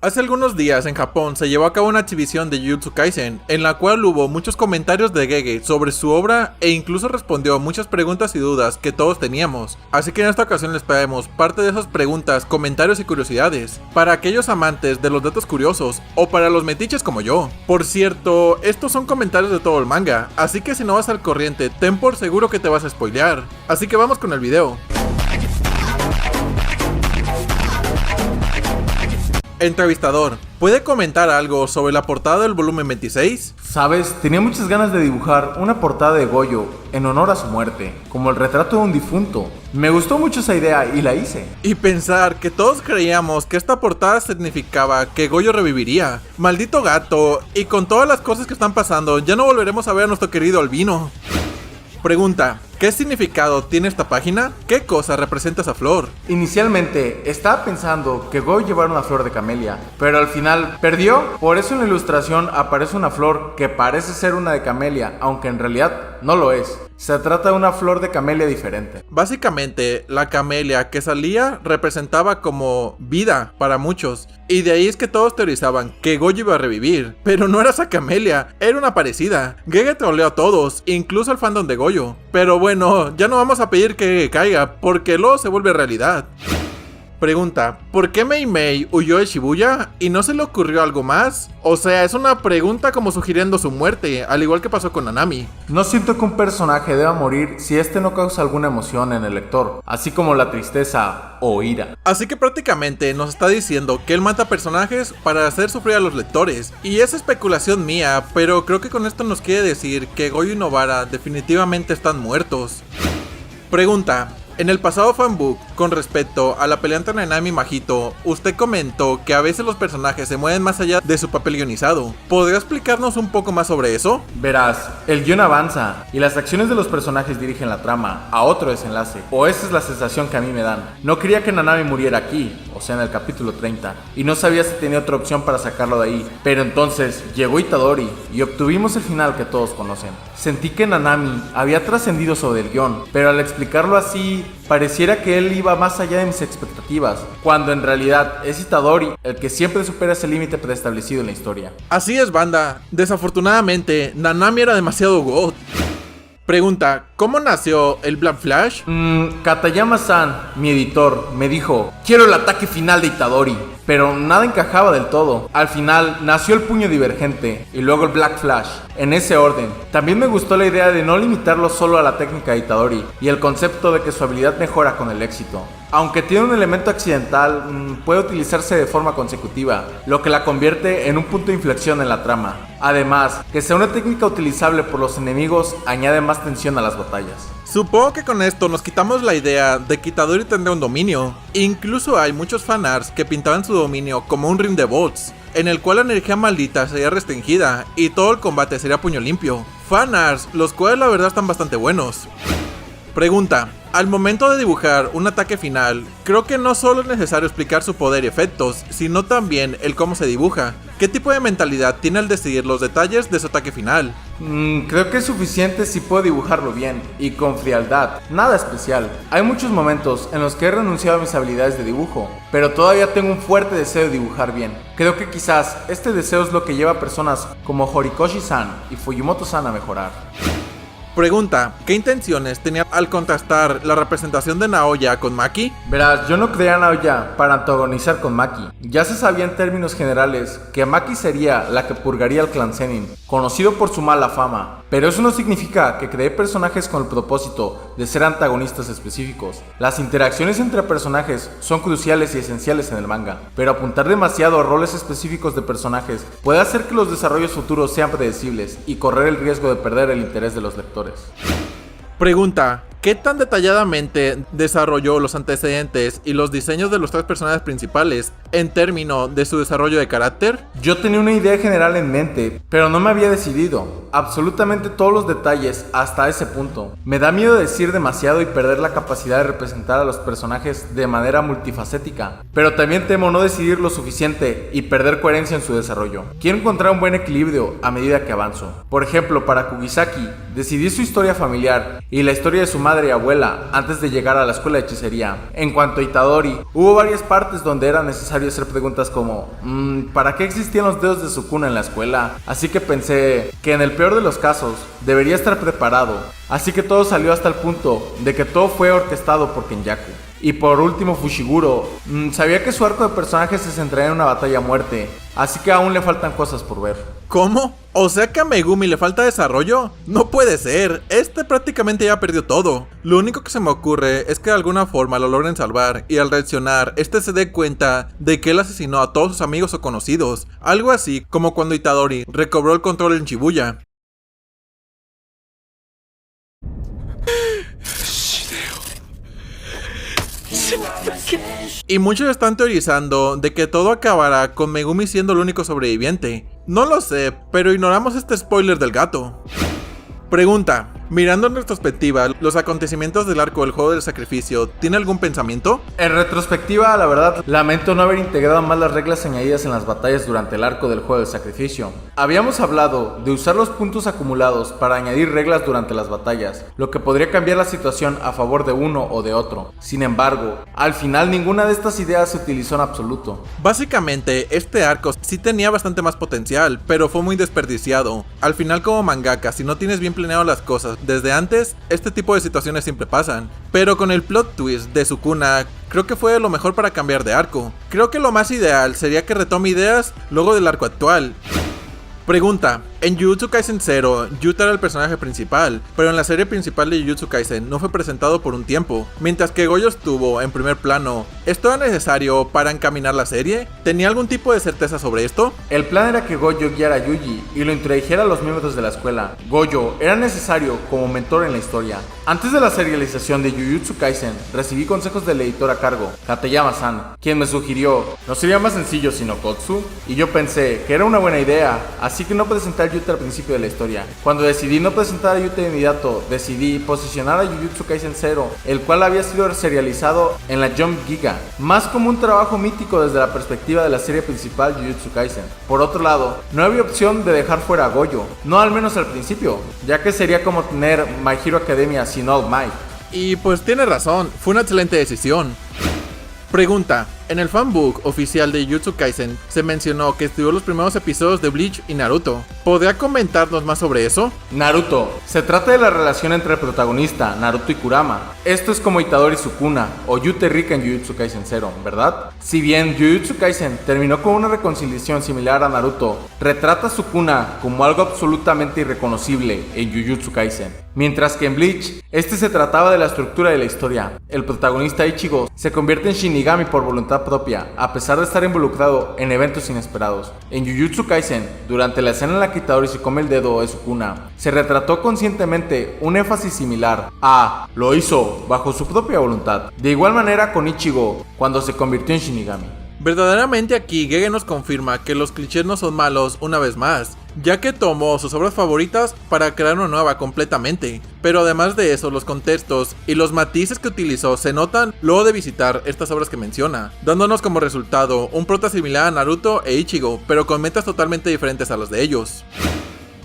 Hace algunos días en Japón se llevó a cabo una exhibición de Jujutsu Kaisen, en la cual hubo muchos comentarios de Gege sobre su obra e incluso respondió muchas preguntas y dudas que todos teníamos. Así que en esta ocasión les traemos parte de esas preguntas, comentarios y curiosidades, para aquellos amantes de los datos curiosos o para los metiches como yo. Por cierto, estos son comentarios de todo el manga, así que si no vas al corriente, ten por seguro que te vas a spoilear. Así que vamos con el video. Entrevistador, ¿puede comentar algo sobre la portada del volumen 26? Sabes, tenía muchas ganas de dibujar una portada de Gojo en honor a su muerte, como el retrato de un difunto. Me gustó mucho esa idea y la hice. Y pensar que todos creíamos que esta portada significaba que Gojo reviviría. Maldito gato, y con todas las cosas que están pasando, ya no volveremos a ver a nuestro querido albino. Pregunta, ¿qué significado tiene esta página? ¿Qué cosa representa esa flor? Inicialmente estaba pensando que Gojo llevara una flor de camelia, pero al final perdió. Por eso en la ilustración aparece una flor que parece ser una de camelia, aunque en realidad no lo es. Se trata de una flor de camelia diferente. Básicamente, la camelia que salía representaba como vida para muchos, y de ahí es que todos teorizaban que Gojo iba a revivir, pero no era esa camelia, era una parecida. Gege troleó a todos, incluso al fandom de Gojo, pero bueno, ya no vamos a pedir que caiga, porque luego se vuelve realidad. Pregunta, ¿por qué Mei Mei huyó de Shibuya y no se le ocurrió algo más? O sea, es una pregunta como sugiriendo su muerte, al igual que pasó con Nanami. No siento que un personaje deba morir si este no causa alguna emoción en el lector, así como la tristeza o ira. Así que prácticamente nos está diciendo que él mata personajes para hacer sufrir a los lectores. Y es especulación mía, pero creo que con esto nos quiere decir que Gojo y Nobara definitivamente están muertos. Pregunta, en el pasado fanbook, con respecto a la pelea entre Nanami y Mahito, usted comentó que a veces los personajes se mueven más allá de su papel guionizado. ¿Podría explicarnos un poco más sobre eso? Verás, el guión avanza y las acciones de los personajes dirigen la trama a otro desenlace, o esa es la sensación que a mí me dan. No quería que Nanami muriera aquí, o sea en el capítulo 30, y no sabía si tenía otra opción para sacarlo de ahí, pero entonces llegó Itadori y obtuvimos el final que todos conocen. Sentí que Nanami había trascendido sobre el guión, pero al explicarlo así, pareciera que él iba más allá de mis expectativas, cuando en realidad es Itadori el que siempre supera ese límite preestablecido en la historia. Así es, banda. Desafortunadamente, Nanami era demasiado god. Pregunta, ¿cómo nació el Black Flash? Katayama-san, mi editor, me dijo, quiero el ataque final de Itadori, pero nada encajaba del todo. Al final nació el puño divergente y luego el Black Flash, en ese orden. También me gustó la idea de no limitarlo solo a la técnica de Itadori y el concepto de que su habilidad mejora con el éxito. Aunque tiene un elemento accidental, puede utilizarse de forma consecutiva, lo que la convierte en un punto de inflexión en la trama. Además, que sea una técnica utilizable por los enemigos añade más tensión a las batallas. Supongo que con esto nos quitamos la idea de que Itadori tendría un dominio. Incluso hay muchos fanarts que pintaban su dominio como un ring de bots, en el cual la energía maldita sería restringida y todo el combate sería puño limpio. Fanarts, los cuales la verdad están bastante buenos. Pregunta, al momento de dibujar un ataque final, creo que no solo es necesario explicar su poder y efectos, sino también el cómo se dibuja. ¿Qué tipo de mentalidad tiene al decidir los detalles de su ataque final? Creo que es suficiente si puedo dibujarlo bien y con frialdad, nada especial. Hay muchos momentos en los que he renunciado a mis habilidades de dibujo, pero todavía tengo un fuerte deseo de dibujar bien. Creo que quizás este deseo es lo que lleva a personas como Horikoshi-san y Fujimoto-san a mejorar. Pregunta, ¿qué intenciones tenía al contrastar la representación de Naoya con Maki? Verás, yo no creé a Naoya para antagonizar con Maki. Ya se sabía en términos generales que Maki sería la que purgaría al clan Zenin, conocido por su mala fama. Pero eso no significa que creé personajes con el propósito de ser antagonistas específicos. Las interacciones entre personajes son cruciales y esenciales en el manga, pero apuntar demasiado a roles específicos de personajes puede hacer que los desarrollos futuros sean predecibles y correr el riesgo de perder el interés de los lectores. Pregunta, ¿qué tan detalladamente desarrolló los antecedentes y los diseños de los tres personajes principales en términos de su desarrollo de carácter? Yo tenía una idea general en mente, pero no me había decidido absolutamente todos los detalles hasta ese punto. Me da miedo decir demasiado y perder la capacidad de representar a los personajes de manera multifacética, pero también temo no decidir lo suficiente y perder coherencia en su desarrollo. Quiero encontrar un buen equilibrio a medida que avanzo. Por ejemplo, para Kugisaki, decidí su historia familiar y la historia de su madre madre y abuela antes de llegar a la escuela de hechicería. En cuanto a Itadori, hubo varias partes donde era necesario hacer preguntas como ¿para qué existían los dedos de Sukuna en la escuela? Así que pensé que en el peor de los casos debería estar preparado. Así que todo salió hasta el punto de que todo fue orquestado por Kenyaku. Y por último, Fushiguro, sabía que su arco de personaje se centraría en una batalla a muerte, así que aún le faltan cosas por ver. ¿Cómo? ¿O sea que a Megumi le falta desarrollo? No puede ser, prácticamente ya perdió todo. Lo único que se me ocurre es que de alguna forma lo logren salvar y al reaccionar, se dé cuenta de que él asesinó a todos sus amigos o conocidos. Algo así como cuando Itadori recobró el control en Shibuya. Y muchos están teorizando de que todo acabará con Megumi siendo el único sobreviviente. No lo sé, pero ignoramos este spoiler del gato. Pregunta: mirando en retrospectiva, ¿los acontecimientos del arco del juego del sacrificio tiene algún pensamiento? En retrospectiva, la verdad, lamento no haber integrado más las reglas añadidas en las batallas durante el arco del juego del sacrificio. Habíamos hablado de usar los puntos acumulados para añadir reglas durante las batallas, lo que podría cambiar la situación a favor de uno o de otro. Sin embargo, al final ninguna de estas ideas se utilizó en absoluto. Básicamente, este arco sí tenía bastante más potencial, pero fue muy desperdiciado. Al final, como mangaka, si no tienes bien planeado las cosas desde antes, este tipo de situaciones siempre pasan. Pero con el plot twist de Sukuna, creo que fue lo mejor para cambiar de arco. Creo que lo más ideal sería que retome ideas luego del arco actual. Pregunta: en Jujutsu Kaisen 0, Yuta era el personaje principal, pero en la serie principal de Jujutsu Kaisen no fue presentado por un tiempo, mientras que Gojo estuvo en primer plano. ¿Esto era necesario para encaminar la serie? ¿Tenía algún tipo de certeza sobre esto? El plan era que Gojo guiara a Yuji y lo introdujera a los miembros de la escuela. Gojo era necesario como mentor en la historia. Antes de la serialización de Jujutsu Kaisen, recibí consejos del editor a cargo, Katayama-san, quien me sugirió: ¿no sería más sencillo Shinokotsu? Y yo pensé que era una buena idea, así que no presenté a Yuta al principio de la historia. Cuando decidí no presentar a Yuta de inmediato, decidí posicionar a Jujutsu Kaisen 0, el cual había sido serializado en la Jump Giga, más como un trabajo mítico desde la perspectiva de la serie principal Jujutsu Kaisen. Por otro lado, no había opción de dejar fuera a Gojo, no al menos al principio, ya que sería como tener My Hero Academia sin All Might. Y pues tiene razón, fue una excelente decisión. Pregunta: en el fanbook oficial de Jujutsu Kaisen se mencionó que estudió los primeros episodios de Bleach y Naruto. ¿Podría comentarnos más sobre eso? Naruto. Se trata de la relación entre el protagonista, Naruto y Kurama. Esto es como Itadori y Sukuna, o Yute Rika en Jujutsu Kaisen 0, ¿verdad? Si bien Jujutsu Kaisen terminó con una reconciliación similar a Naruto, retrata a Sukuna como algo absolutamente irreconocible en Jujutsu Kaisen. Mientras que en Bleach, se trataba de la estructura de la historia. El protagonista Ichigo se convierte en Shinigami por voluntad propia, a pesar de estar involucrado en eventos inesperados. En Jujutsu Kaisen, durante la escena en la que Itadori se come el dedo de Sukuna, se retrató conscientemente un énfasis similar a lo hizo bajo su propia voluntad. De igual manera con Ichigo, cuando se convirtió en Shinigami. Verdaderamente aquí Gege nos confirma que los clichés no son malos una vez más, ya que tomó sus obras favoritas para crear una nueva completamente. Pero además de eso, los contextos y los matices que utilizó se notan luego de visitar estas obras que menciona, dándonos como resultado un prota similar a Naruto e Ichigo, pero con metas totalmente diferentes a las de ellos.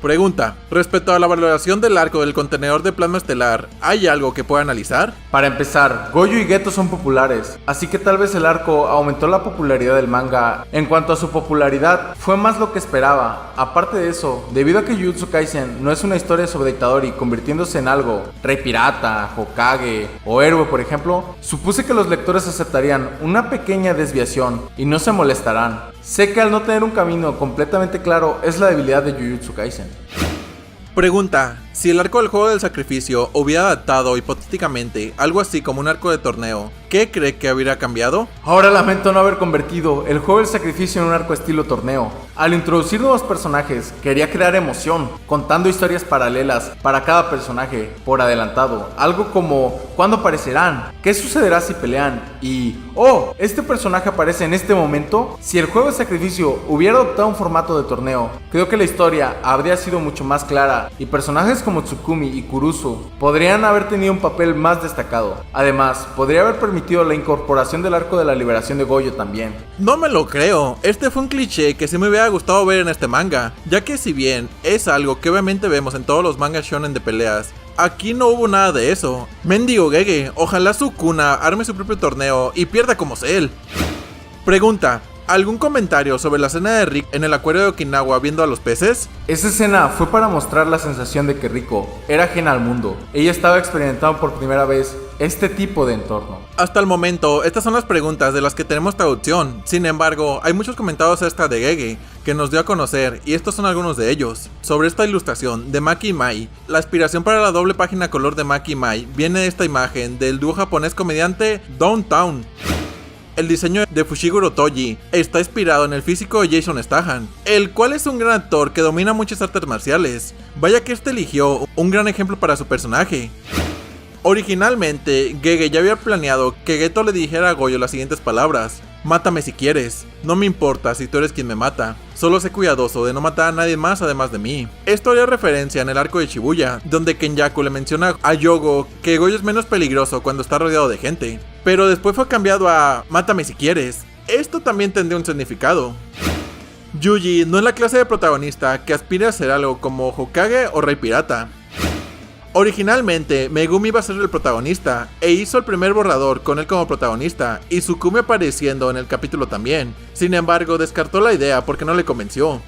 Pregunta: respecto a la valoración del arco del contenedor de plasma estelar, ¿hay algo que pueda analizar? Para empezar, Gojo y Geto son populares, así que tal vez el arco aumentó la popularidad del manga. En cuanto a su popularidad, fue más lo que esperaba. Aparte de eso, debido a que Jujutsu Kaisen no es una historia sobre Itadori convirtiéndose en algo, Rey Pirata, Hokage o héroe por ejemplo, supuse que los lectores aceptarían una pequeña desviación y no se molestarán. Sé que al no tener un camino completamente claro es la debilidad de Jujutsu Kaisen. Pregunta: si el arco del juego del sacrificio hubiera adaptado hipotéticamente algo así como un arco de torneo, ¿qué cree que habría cambiado? Ahora lamento no haber convertido el juego del sacrificio en un arco estilo torneo. Al introducir nuevos personajes, quería crear emoción, contando historias paralelas para cada personaje por adelantado. Algo como ¿cuándo aparecerán? ¿Qué sucederá si pelean? Y ¡oh! Este personaje aparece en este momento. Si el juego de sacrificio hubiera adoptado un formato de torneo, creo que la historia habría sido mucho más clara y personajes como Tsukumi y Kurusu podrían haber tenido un papel más destacado. Además, podría haber permitido la incorporación del arco de la liberación de Gojo también. No me lo creo, fue un cliché que sí me hubiera gustado ver en este manga, ya que si bien es algo que obviamente vemos en todos los mangas shonen de peleas, Aquí no hubo nada de eso. Mendigo Gege, ojalá Sukuna arme su propio torneo y pierda como Cell. Pregunta: ¿algún comentario sobre la escena de Rick en el acuario de Okinawa viendo a los peces? Esa escena fue para mostrar la sensación de que Riko era ajena al mundo. Ella estaba experimentando por primera vez este tipo de entorno. Hasta el momento, estas son las preguntas de las que tenemos traducción. Sin embargo, hay muchos comentarios extra de Gege que nos dio a conocer, y estos son algunos de ellos. Sobre esta ilustración de Maki Mai, la inspiración para la doble página color de Maki Mai viene de esta imagen del dúo japonés comediante Downtown. El diseño de Fushiguro Toji está inspirado en el físico de Jason Statham, el cual es un gran actor que domina muchas artes marciales. Vaya que este eligió un gran ejemplo para su personaje. Originalmente, Gege ya había planeado que Geto le dijera a Goyo las siguientes palabras: mátame si quieres, no me importa si tú eres quien me mata, solo sé cuidadoso de no matar a nadie más además de mí. Esto haría referencia en el arco de Shibuya, donde Kenyaku le menciona a Yogo que Goyo es menos peligroso cuando está rodeado de gente, pero después fue cambiado a mátame si quieres. Esto también tendría un significado. Yuji no es la clase de protagonista que aspire a ser algo como Hokage o Rey Pirata. Originalmente, Megumi iba a ser el protagonista, e hizo el primer borrador con él como protagonista, y Sukumi apareciendo en el capítulo también. Sin embargo, descartó la idea porque no le convenció.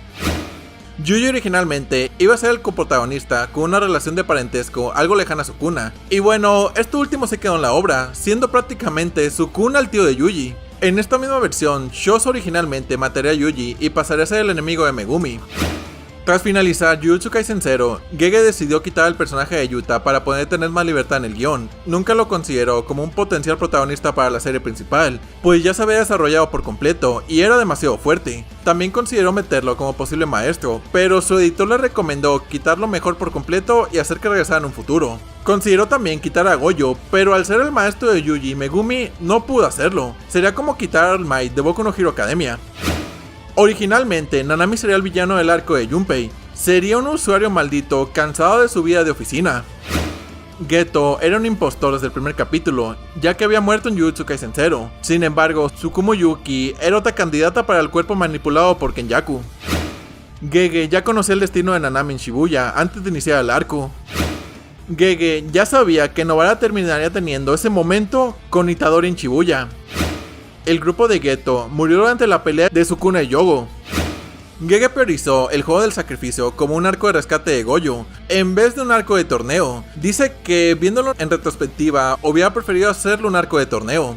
Yuji originalmente iba a ser el coprotagonista con una relación de parentesco algo lejana a Sukuna. Y bueno, esto último se quedó en la obra, siendo prácticamente Sukuna el tío de Yuji. En esta misma versión, Shoso originalmente mataría a Yuji y pasaría a ser el enemigo de Megumi. Tras finalizar Jujutsu Kaisen 0, Gege decidió quitar al personaje de Yuta para poder tener más libertad en el guión. Nunca lo consideró como un potencial protagonista para la serie principal, pues ya se había desarrollado por completo y era demasiado fuerte. También consideró meterlo como posible maestro, pero su editor le recomendó quitarlo mejor por completo y hacer que regresara en un futuro. Consideró también quitar a Goyo, pero al ser el maestro de Yuji, Megumi no pudo hacerlo. Sería como quitar al Mai de Boku no Hero Academia. Originalmente, Nanami sería el villano del arco de Junpei. Sería un usuario maldito cansado de su vida de oficina. Geto era un impostor desde el primer capítulo, ya que había muerto en Jujutsu Kaisen 0. Sin embargo, Tsukumo Yuki era otra candidata para el cuerpo manipulado por Kenyaku. Gege ya conocía el destino de Nanami en Shibuya antes de iniciar el arco. Gege ya sabía que Nobara terminaría teniendo ese momento con Itadori en Shibuya. El grupo de Geto murió durante la pelea de Sukuna y Yogo. Gege priorizó el juego del sacrificio como un arco de rescate de Goyo, en vez de un arco de torneo. Dice que viéndolo en retrospectiva, hubiera preferido hacerlo un arco de torneo.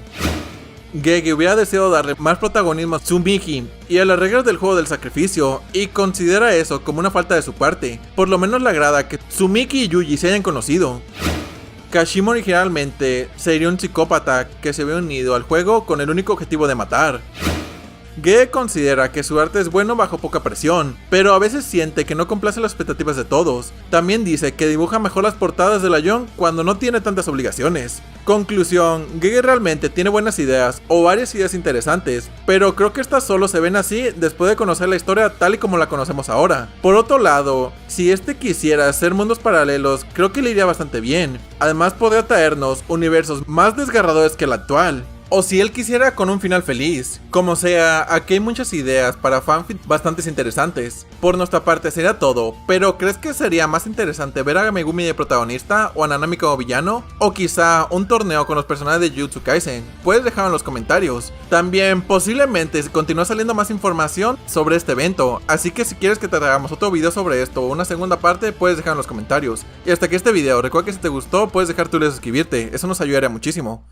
Gege hubiera deseado darle más protagonismo a Tsumiki y a las reglas del juego del sacrificio, y considera eso como una falta de su parte. Por lo menos le agrada que Tsumiki y Yuji se hayan conocido. Kashimo originalmente sería un psicópata que se había unido al juego con el único objetivo de matar. Gege considera que su arte es bueno bajo poca presión, pero a veces siente que no complace las expectativas de todos. También dice que dibuja mejor las portadas de la Young cuando no tiene tantas obligaciones. Conclusión: Gege realmente tiene buenas ideas o varias ideas interesantes, pero creo que estas solo se ven así después de conocer la historia tal y como la conocemos ahora. Por otro lado, si este quisiera hacer mundos paralelos, creo que le iría bastante bien. Además podría traernos universos más desgarradores que el actual. O si él quisiera con un final feliz. Como sea, aquí hay muchas ideas para fanfic bastante interesantes. Por nuestra parte sería todo, pero ¿crees que sería más interesante ver a Megumi de protagonista o a Nanami como villano? O quizá un torneo con los personajes de Jujutsu Kaisen. Puedes dejarlo en los comentarios. También posiblemente continúe saliendo más información sobre este evento, así que si quieres que te hagamos otro video sobre esto o una segunda parte, puedes dejar en los comentarios. Y hasta aquí este video. Recuerda que si te gustó puedes dejar tu like y suscribirte, eso nos ayudaría muchísimo.